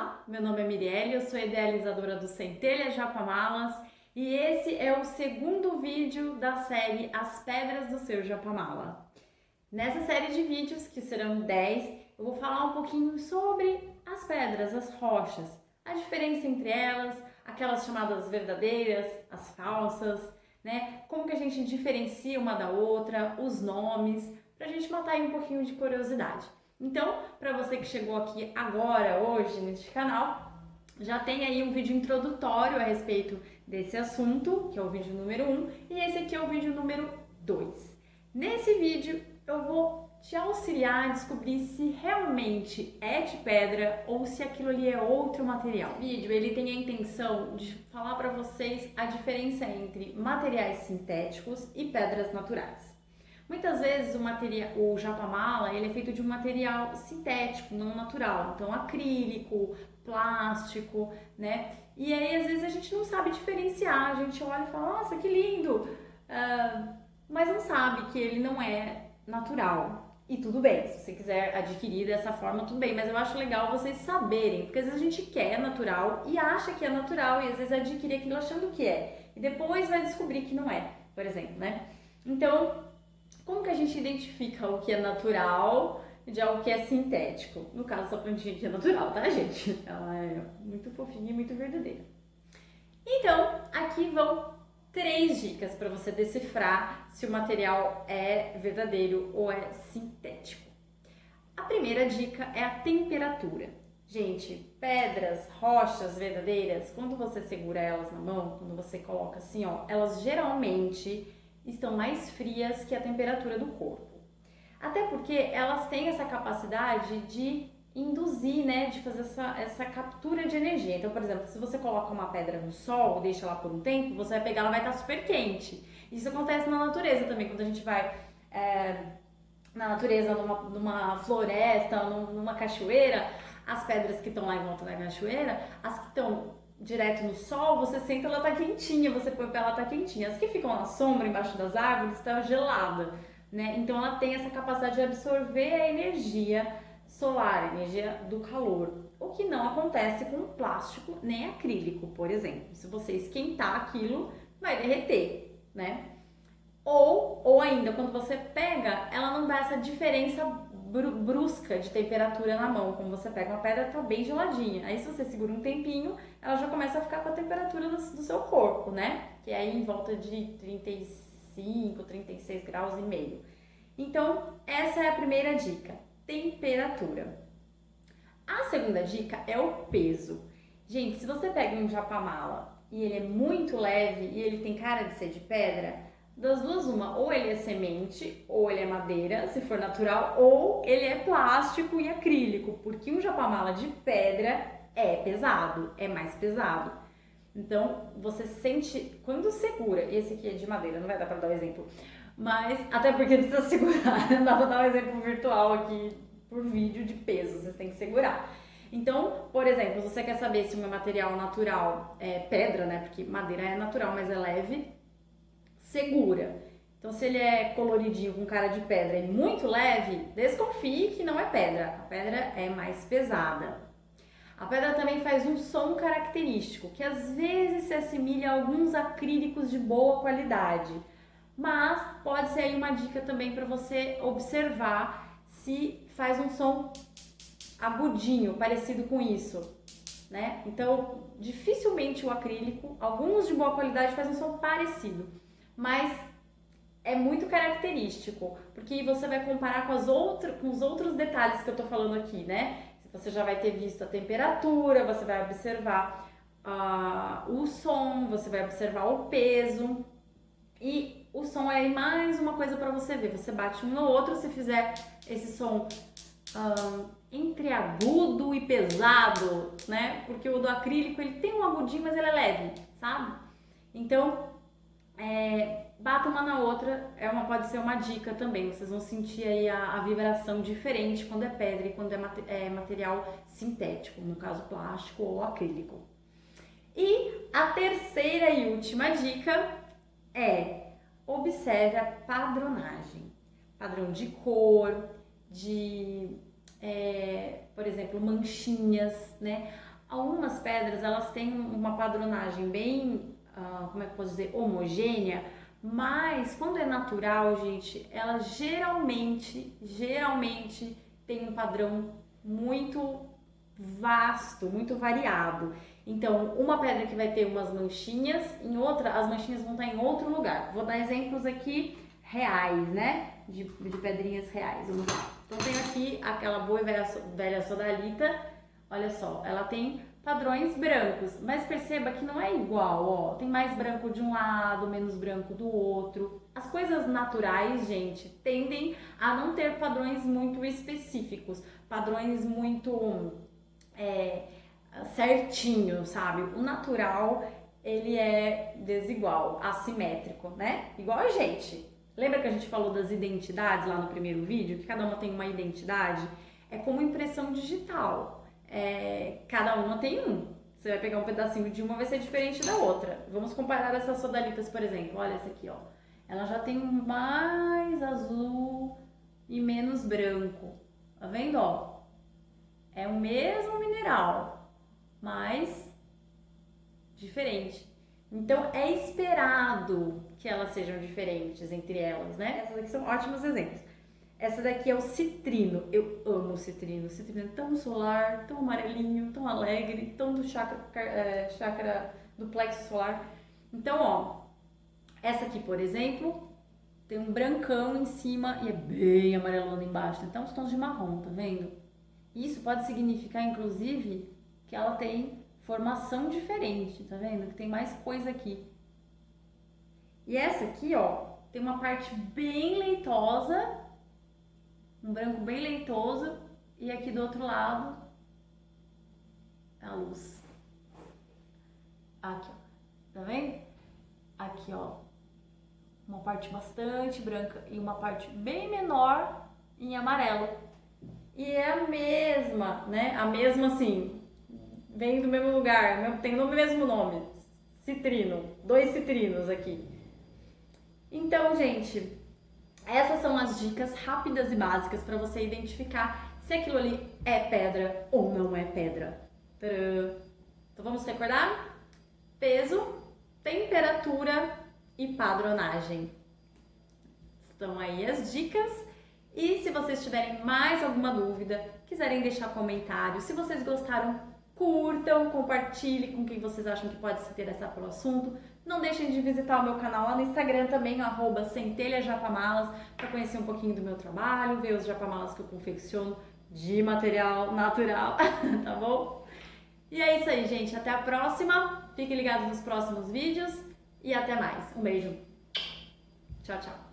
Olá, meu nome é Mirelle, eu sou idealizadora do Centelha Japamalas e esse é o segundo vídeo da série As Pedras do Seu Japamala. Nessa série de vídeos, que serão 10, eu vou falar um pouquinho sobre as pedras, as rochas, a diferença entre elas, aquelas chamadas verdadeiras, as falsas, né? Como que a gente diferencia uma da outra, os nomes, pra gente matar aí um pouquinho de curiosidade. Então, para você que chegou aqui agora, hoje, neste canal, já tem aí um vídeo introdutório a respeito desse assunto, que é o vídeo número 1, e esse aqui é o vídeo número 2. Nesse vídeo, eu vou te auxiliar a descobrir se realmente é de pedra ou se aquilo ali é outro material. Esse vídeo, ele tem a intenção de falar para vocês a diferença entre materiais sintéticos e pedras naturais. Muitas vezes o japamala ele é feito de um material sintético, não natural, então acrílico, plástico, né? E aí às vezes a gente não sabe diferenciar, a gente olha e fala, nossa, que lindo, mas não sabe que ele não é natural. E tudo bem, se você quiser adquirir dessa forma, tudo bem, mas eu acho legal vocês saberem, porque às vezes a gente quer natural e acha que é natural e às vezes adquire aquilo achando que é, e depois vai descobrir que não é, por exemplo, né? Então, como que a gente identifica o que é natural de algo que é sintético? No caso, essa plantinha aqui é natural, tá, gente? Ela é muito fofinha e muito verdadeira. Então, aqui vão 3 dicas para você decifrar se o material é verdadeiro ou é sintético. A primeira dica é a temperatura. Gente, pedras, rochas verdadeiras, quando você segura elas na mão, quando você coloca assim, ó, elas geralmente estão mais frias que a temperatura do corpo. Até porque elas têm essa capacidade de induzir, né, de fazer essa captura de energia. Então, por exemplo, se você coloca uma pedra no sol, deixa ela por um tempo, você vai pegar, ela vai estar super quente. Isso acontece na natureza também, quando a gente vai na natureza, numa floresta, numa cachoeira, as pedras que estão lá em volta da cachoeira, as que estão direto no sol, você sente ela tá quentinha, você põe pra ela tá quentinha. As que ficam na sombra, embaixo das árvores, tá gelada, né? Então ela tem essa capacidade de absorver a energia solar, a energia do calor. O que não acontece com plástico nem acrílico, por exemplo. Se você esquentar aquilo, vai derreter, né? Ou ainda, quando você pega, ela não dá essa diferença brusca de temperatura na mão. Como você pega uma pedra, tá bem geladinha. Aí se você segura um tempinho, ela já começa a ficar com a temperatura do seu corpo, né? Que é aí em volta de 35, 36 graus e meio. Então, essa é a primeira dica, temperatura. A segunda dica é o peso. Gente, se você pega um japamala e ele é muito leve e ele tem cara de ser de pedra, das duas uma, ou ele é semente, ou ele é madeira, se for natural, ou ele é plástico e acrílico, porque um japamala de pedra é pesado, é mais pesado. Então, você sente, quando segura, esse aqui é de madeira, não vai dar pra dar o exemplo, mas, até porque precisa segurar, não dá pra dar um exemplo virtual aqui por vídeo de peso, você tem que segurar. Então, por exemplo, se você quer saber se o meu material natural é pedra, né, porque madeira é natural, mas é leve, segura. Então, se ele é coloridinho com cara de pedra e muito leve, desconfie que não é pedra. A pedra é mais pesada. A pedra também faz um som característico, que às vezes se assemelha a alguns acrílicos de boa qualidade. Mas pode ser aí uma dica também para você observar se faz um som agudinho, parecido com isso, né? Então, dificilmente o acrílico, alguns de boa qualidade fazem um som parecido, mas é muito característico, porque você vai comparar com os outros detalhes que eu tô falando aqui, né? Você já vai ter visto a temperatura, você vai observar o som, você vai observar o peso, e o som é mais uma coisa para você ver. Você bate um no outro, se fizer esse som entre agudo e pesado, né? Porque o do acrílico ele tem um agudinho, mas ele é leve, sabe? Então, bata uma na outra, pode ser uma dica também. Vocês vão sentir aí a vibração diferente quando é pedra e quando é material sintético, no caso plástico ou acrílico. E a terceira e última dica é: observe a padronagem. Padrão de cor, de, por exemplo, manchinhas, né? Algumas pedras, elas têm uma padronagem bem, como é que eu posso dizer, homogênea, mas quando é natural, gente, ela geralmente tem um padrão muito vasto, muito variado. Então, uma pedra que vai ter umas manchinhas, em outra, as manchinhas vão estar em outro lugar. Vou dar exemplos aqui reais, né? De pedrinhas reais. Vamos lá. Então, tenho aqui aquela boa e velha sodalita. Olha só, ela tem padrões brancos, mas perceba que não é igual, ó. Tem mais branco de um lado, menos branco do outro. As coisas naturais, gente, tendem a não ter padrões muito específicos, padrões muito certinho, sabe? O natural, ele é desigual, assimétrico, né? Igual a gente. Lembra que a gente falou das identidades lá no primeiro vídeo? Que cada uma tem uma identidade? É como impressão digital. Cada uma tem um. Você vai pegar um pedacinho de uma, vai ser diferente da outra. Vamos comparar essas sodalitas, por exemplo. Olha essa aqui, ó. Ela já tem mais azul e menos branco. Tá vendo, ó? É o mesmo mineral, mas diferente. Então, é esperado que elas sejam diferentes entre elas, né? Essas aqui são ótimos exemplos. Essa daqui é o citrino. Eu amo o citrino. O citrino é tão solar, tão amarelinho, tão alegre, tão do chakra do plexo solar. Então, ó, essa aqui, por exemplo, tem um brancão em cima e é bem amarelona embaixo. Então, os tons de marrom, tá vendo? Isso pode significar, inclusive, que ela tem formação diferente, tá vendo? Que tem mais coisa aqui. E essa aqui, ó, tem uma parte bem leitosa, um branco bem leitoso, e aqui do outro lado, a luz. Aqui, ó, tá vendo? Aqui, ó, uma parte bastante branca e uma parte bem menor em amarelo. E é a mesma, né? A mesma assim, vem do mesmo lugar, tem o mesmo nome, citrino, 2 citrinos aqui. Então, gente, essas são as dicas rápidas e básicas para você identificar se aquilo ali é pedra ou não é pedra. Tadã! Então vamos recordar? Peso, temperatura e padronagem. Estão aí as dicas. E se vocês tiverem mais alguma dúvida, quiserem deixar comentário, se vocês gostaram, curtam, compartilhem com quem vocês acham que pode se interessar pelo assunto. Não deixem de visitar o meu canal lá no Instagram também, @centelhajapamalas, para conhecer um pouquinho do meu trabalho, ver os japamalas que eu confecciono de material natural, tá bom? E é isso aí, gente. Até a próxima. Fiquem ligados nos próximos vídeos e até mais. Um beijo. Tchau, tchau.